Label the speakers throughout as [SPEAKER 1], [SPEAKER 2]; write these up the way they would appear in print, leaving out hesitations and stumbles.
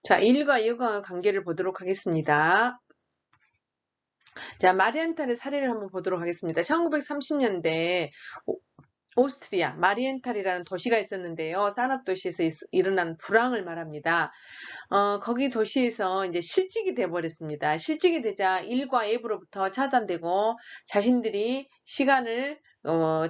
[SPEAKER 1] 자, 일과 여가 관계를 보도록 하겠습니다. 자, 마리엔탈의 사례를 한번 보도록 하겠습니다. 1930년대 오스트리아 마리엔탈이라는 도시가 있었는데요. 산업도시에서 일어난 불황을 말합니다. 거기 도시에서 이제 실직이 돼버렸습니다. 실직이 되자 일과 앱으로부터 차단되고 자신들이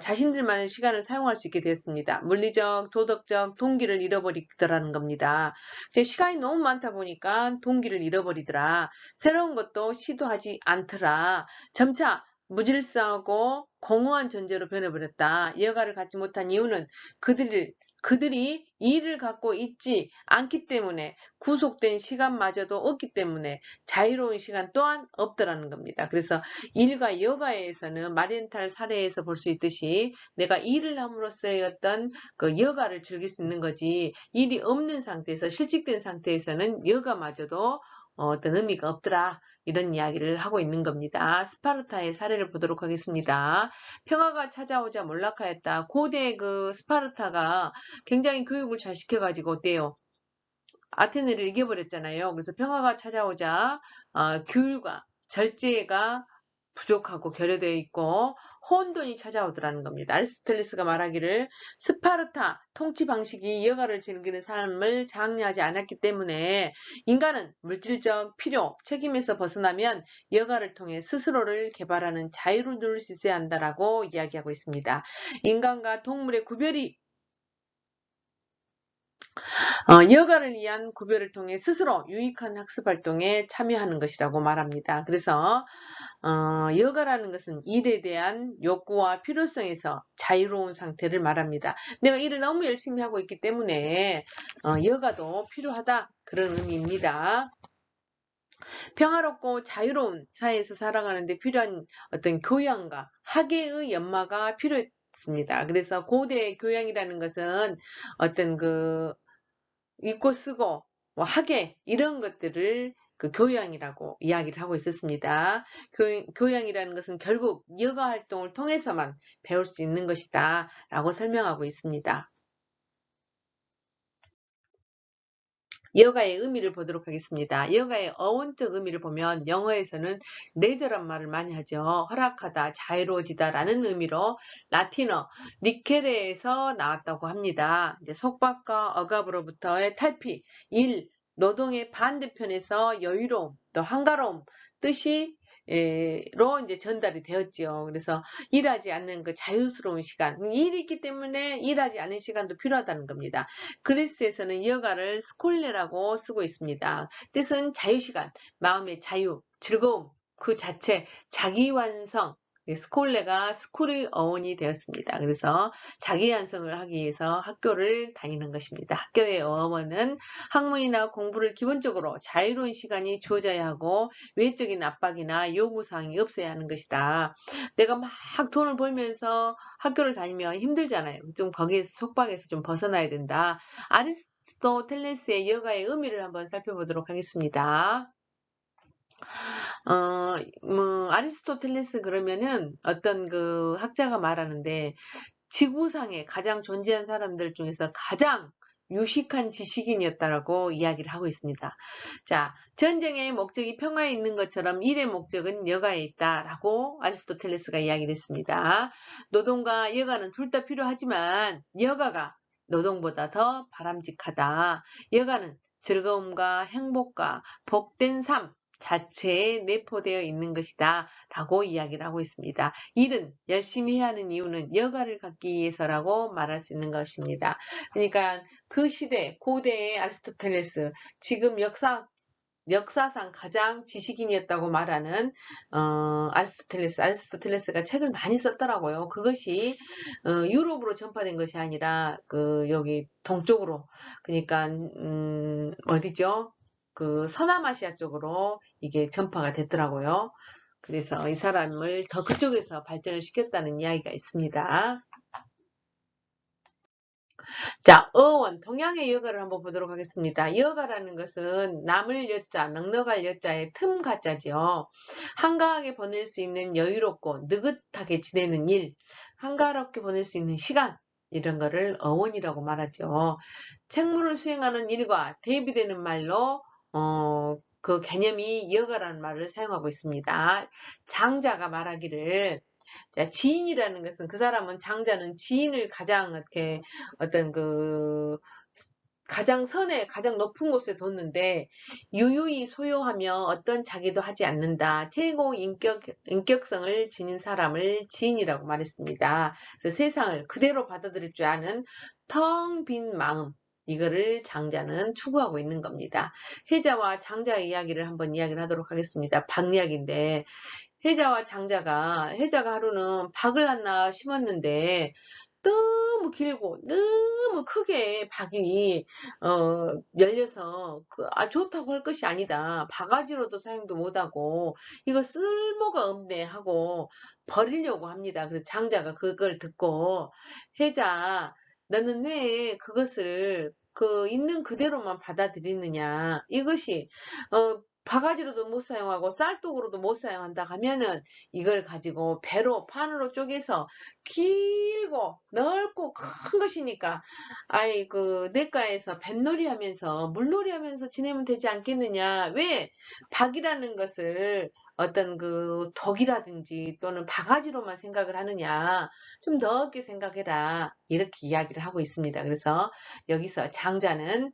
[SPEAKER 1] 자신들만의 시간을 사용할 수 있게 되었습니다. 물리적, 도덕적 동기를 잃어버리더라는 겁니다. 시간이 너무 많다 보니까 동기를 잃어버리더라. 새로운 것도 시도하지 않더라. 점차 무질서하고 공허한 존재로 변해버렸다. 여가를 갖지 못한 이유는 그들이 일을 갖고 있지 않기 때문에, 구속된 시간마저도 없기 때문에 자유로운 시간 또한 없더라는 겁니다. 그래서 일과 여가에서는 마리엔탈 사례에서 볼 수 있듯이 내가 일을 함으로써의 어떤 그 여가를 즐길 수 있는 거지, 일이 없는 상태에서 실직된 상태에서는 여가마저도 어떤 의미가 없더라. 이런 이야기를 하고 있는 겁니다. 스파르타의 사례를 보도록 하겠습니다. 평화가 찾아오자 몰락하였다. 고대 그 스파르타가 굉장히 교육을 잘 시켜가지고 어때요? 아테네를 이겨버렸잖아요. 그래서 평화가 찾아오자 규율과 절제가 부족하고 결여되어 있고 혼돈이 찾아오더라는 겁니다. 아리스토텔레스가 말하기를 스파르타 통치 방식이 여가를 즐기는 삶을 장려하지 않았기 때문에 인간은 물질적 필요, 책임에서 벗어나면 여가를 통해 스스로를 개발하는 자유를 누릴 수 있어야 한다라고 이야기하고 있습니다. 인간과 동물의 구별이 여가를 위한 구별을 통해 스스로 유익한 학습활동에 참여하는 것이라고 말합니다. 그래서 여가라는 것은 일에 대한 욕구와 필요성에서 자유로운 상태를 말합니다. 내가 일을 너무 열심히 하고 있기 때문에 여가도 필요하다, 그런 의미입니다. 평화롭고 자유로운 사회에서 살아가는데 필요한 어떤 교양과 학예의 연마가 필요했습니다. 그래서 고대 교양이라는 것은 어떤 그 읽고 쓰고 학예 이런 것들을 그 교양이라고 이야기를 하고 있었습니다. 교양이라는 것은 결국 여가 활동을 통해서만 배울 수 있는 것이다 라고 설명하고 있습니다. 여가의 의미를 보도록 하겠습니다. 여가의 어원적 의미를 보면 영어에서는 레저란 말을 많이 하죠. 허락하다, 자유로워지다 라는 의미로 라틴어 리케레에서 나왔다고 합니다. 이제 속박과 억압으로부터의 탈피, 일, 노동의 반대편에서 여유로움, 또 한가로움 뜻이 로 이제 전달이 되었지요. 그래서 일하지 않는 그 자유스러운 시간, 일이 있기 때문에 일하지 않는 시간도 필요하다는 겁니다. 그리스에서는 여가를 스콜레라고 쓰고 있습니다. 뜻은 자유시간, 마음의 자유, 즐거움, 그 자체, 자기완성, 스콜레가 스쿨의 어원이 되었습니다. 그래서 자기완성을 하기 위해서 학교를 다니는 것입니다. 학교의 어원은 학문이나 공부를 기본적으로 자유로운 시간이 주어져야 하고 외적인 압박이나 요구사항이 없어야 하는 것이다. 내가 막 돈을 벌면서 학교를 다니면 힘들잖아요. 좀 거기에서 속박에서 좀 벗어나야 된다. 아리스토텔레스의 여가의 의미를 한번 살펴보도록 하겠습니다. 아리스토텔레스 그러면은 어떤 그 학자가 말하는데 지구상에 가장 존재한 사람들 중에서 가장 유식한 지식인이었다라고 이야기를 하고 있습니다. 자, 전쟁의 목적이 평화에 있는 것처럼 일의 목적은 여가에 있다라고 아리스토텔레스가 이야기를 했습니다. 노동과 여가는 둘 다 필요하지만 여가가 노동보다 더 바람직하다. 여가는 즐거움과 행복과 복된 삶 자체에 내포되어 있는 것이다 라고 이야기를 하고 있습니다. 일은 열심히 해야 하는 이유는 여가를 갖기 위해서라고 말할 수 있는 것입니다. 그러니까 그 시대 고대의 아리스토텔레스, 지금 역사상 가장 지식인이었다고 말하는 아리스토텔레스가 책을 많이 썼더라고요. 그것이 유럽으로 전파된 것이 아니라 그 여기 동쪽으로, 그러니까 어디죠? 그 서남아시아 쪽으로 이게 전파가 됐더라고요. 그래서 이 사람을 더 그쪽에서 발전을 시켰다는 이야기가 있습니다. 자, 어원, 동양의 여가를 한번 보도록 하겠습니다. 여가라는 것은 남을 여자, 넉넉할 여자의 틈 가짜지요. 한가하게 보낼 수 있는 여유롭고 느긋하게 지내는 일, 한가롭게 보낼 수 있는 시간, 이런 거를 어원이라고 말하죠. 책무를 수행하는 일과 대비되는 말로 그 개념이 여가라는 말을 사용하고 있습니다. 장자가 말하기를, 자, 지인이라는 것은 그 사람은 장자는 지인을 가장 이렇게 어떤 그 가장 선에 가장 높은 곳에 뒀는데 유유히 소유하며 어떤 자기도 하지 않는다. 최고 인격성을 지닌 사람을 지인이라고 말했습니다. 그래서 세상을 그대로 받아들일 줄 아는 텅 빈 마음, 이거를 장자는 추구하고 있는 겁니다. 해자와 장자의 이야기를 한번 이야기를 하도록 하겠습니다. 박이야기인데, 해자가 하루는 박을 하나 심었는데 너무 길고 너무 크게 박이 열려서 좋다고 할 것이 아니다. 바가지로도 사용도 못하고 이거 쓸모가 없네 하고 버리려고 합니다. 그래서 장자가 그걸 듣고, 해자, 너는 왜 그것을 그 있는 그대로만 받아들이느냐. 이것이 바가지로도 못 사용하고 쌀독으로도 못 사용한다 하면은 이걸 가지고 배로 판으로 쪼개서 길고 넓고 큰 것이니까 아이 그 냇가에서 뱃놀이 하면서 물놀이 하면서 지내면 되지 않겠느냐. 왜 박이라는 것을 어떤 그 덕이라든지 또는 바가지로만 생각을 하느냐. 좀 넓게 생각해라. 이렇게 이야기를 하고 있습니다. 그래서 여기서 장자는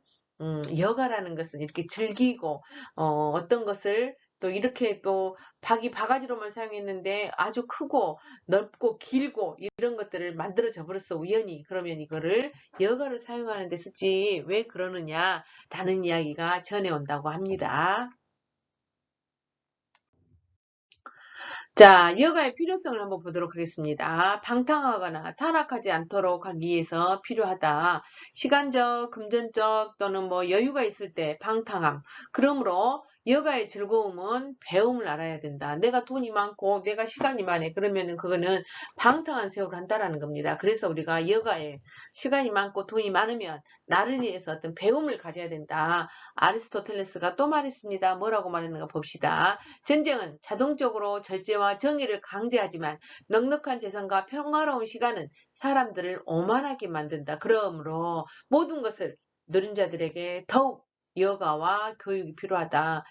[SPEAKER 1] 여가라는 것은 이렇게 즐기고 어떤 것을 또 이렇게 또 박이 바가지로만 사용했는데 아주 크고 넓고 길고 이런 것들을 만들어져 버렸어, 우연히. 그러면 이거를 여가를 사용하는 데 쓰지 왜 그러느냐라는 이야기가 전해온다고 합니다. 자, 여가의 필요성을 한번 보도록 하겠습니다. 방탕하거나 타락하지 않도록 하기 위해서 필요하다. 시간적, 금전적 또는 뭐 여유가 있을 때 방탕함. 그러므로 여가의 즐거움은 배움을 알아야 된다. 내가 돈이 많고 내가 시간이 많아. 그러면은 그거는 방탕한 세월을 한다라는 겁니다. 그래서 우리가 여가에 시간이 많고 돈이 많으면 나를 위해서 어떤 배움을 가져야 된다. 아리스토텔레스가 또 말했습니다. 뭐라고 말했는가 봅시다. 전쟁은 자동적으로 절제와 정의를 강제하지만 넉넉한 재산과 평화로운 시간은 사람들을 오만하게 만든다. 그러므로 모든 것을 누린 자들에게 더욱 여가와 교육이 필요하다.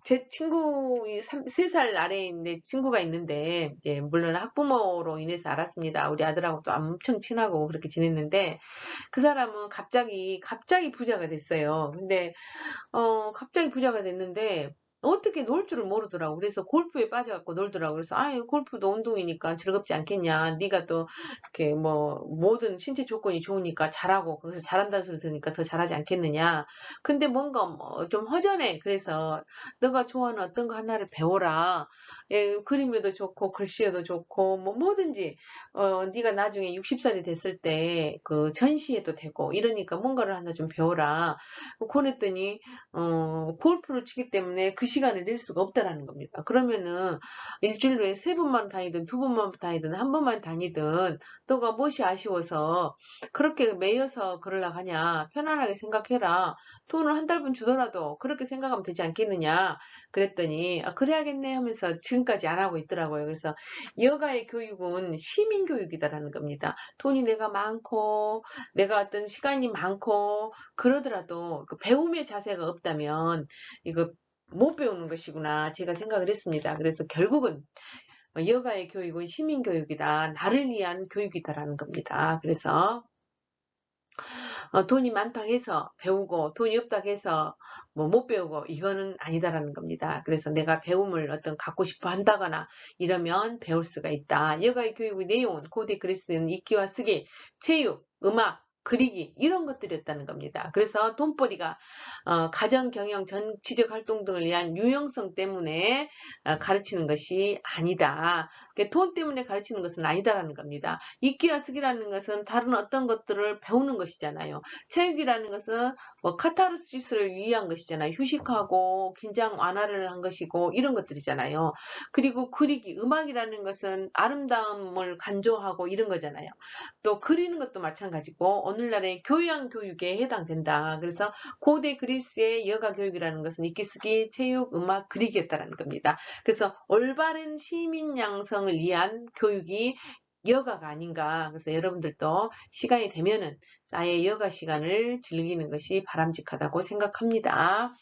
[SPEAKER 1] 제 친구, 3살 아래에 있는 친구가 있는데, 예, 물론 학부모로 인해서 알았습니다. 우리 아들하고 또 엄청 친하고 그렇게 지냈는데, 그 사람은 갑자기 부자가 됐어요. 근데 갑자기 부자가 됐는데 어떻게 놀 줄을 모르더라고. 그래서 골프에 빠져갖고 놀더라고. 그래서 아유, 골프도 운동이니까 즐겁지 않겠냐. 네가 또 이렇게 뭐 모든 신체 조건이 좋으니까 잘하고 거기서 잘한다는 소리 들으니까 더 잘하지 않겠느냐. 근데 뭔가 좀 허전해. 그래서 너가 좋아하는 어떤 거 하나를 배워라. 예, 그림에도 좋고 글씨에도 좋고 뭐 뭐든지 네가 나중에 60살이 됐을 때 그 전시해도 되고 이러니까 뭔가를 하나 좀 배워라. 그랬더니 골프를 치기 때문에 그 시간을 낼 수가 없다라는 겁니다. 그러면은 일주일에 3번만 다니든 2번만 다니든 1번만 다니든 너가 무엇이 아쉬워서 그렇게 매여서 그러려고 하냐. 편안하게 생각해라. 돈을 한 달분 주더라도 그렇게 생각하면 되지 않겠느냐. 그랬더니 그래야겠네 하면서 지금까지 안 하고 있더라고요. 그래서 여가의 교육은 시민교육이다라는 겁니다. 돈이 내가 많고 내가 어떤 시간이 많고 그러더라도 그 배움의 자세가 없다면 이거 못 배우는 것이구나 제가 생각을 했습니다. 그래서 결국은 여가의 교육은 시민교육이다. 나를 위한 교육이다라는 겁니다. 그래서 돈이 많다고 해서 배우고 돈이 없다고 해서 뭐 못 배우고 이거는 아니다라는 겁니다. 그래서 내가 배움을 어떤 갖고 싶어 한다거나 이러면 배울 수가 있다. 여가의 교육의 내용은 고대 그리스는 읽기와 쓰기, 체육, 음악, 그리기 이런 것들이었다는 겁니다. 그래서 돈벌이가 가정, 경영, 정치적 활동 등을 위한 유용성 때문에 가르치는 것이 아니다. 돈 때문에 가르치는 것은 아니다라는 겁니다. 읽기와 쓰기라는 것은 다른 어떤 것들을 배우는 것이잖아요. 체육이라는 것은 뭐 카타르시스를 위한 것이잖아요. 휴식하고 긴장 완화를 한 것이고 이런 것들이잖아요. 그리고 그리기, 음악이라는 것은 아름다움을 간조하고 이런 거잖아요. 또 그리는 것도 마찬가지고 오늘날의 교양 교육에 해당된다. 그래서 고대 그리스의 여가 교육이라는 것은 읽기, 쓰기, 체육, 음악, 그리기였다라는 겁니다. 그래서 올바른 시민 양성을 위한 교육이 여가가 아닌가. 그래서 여러분들도 시간이 되면은 나의 여가 시간을 즐기는 것이 바람직하다고 생각합니다.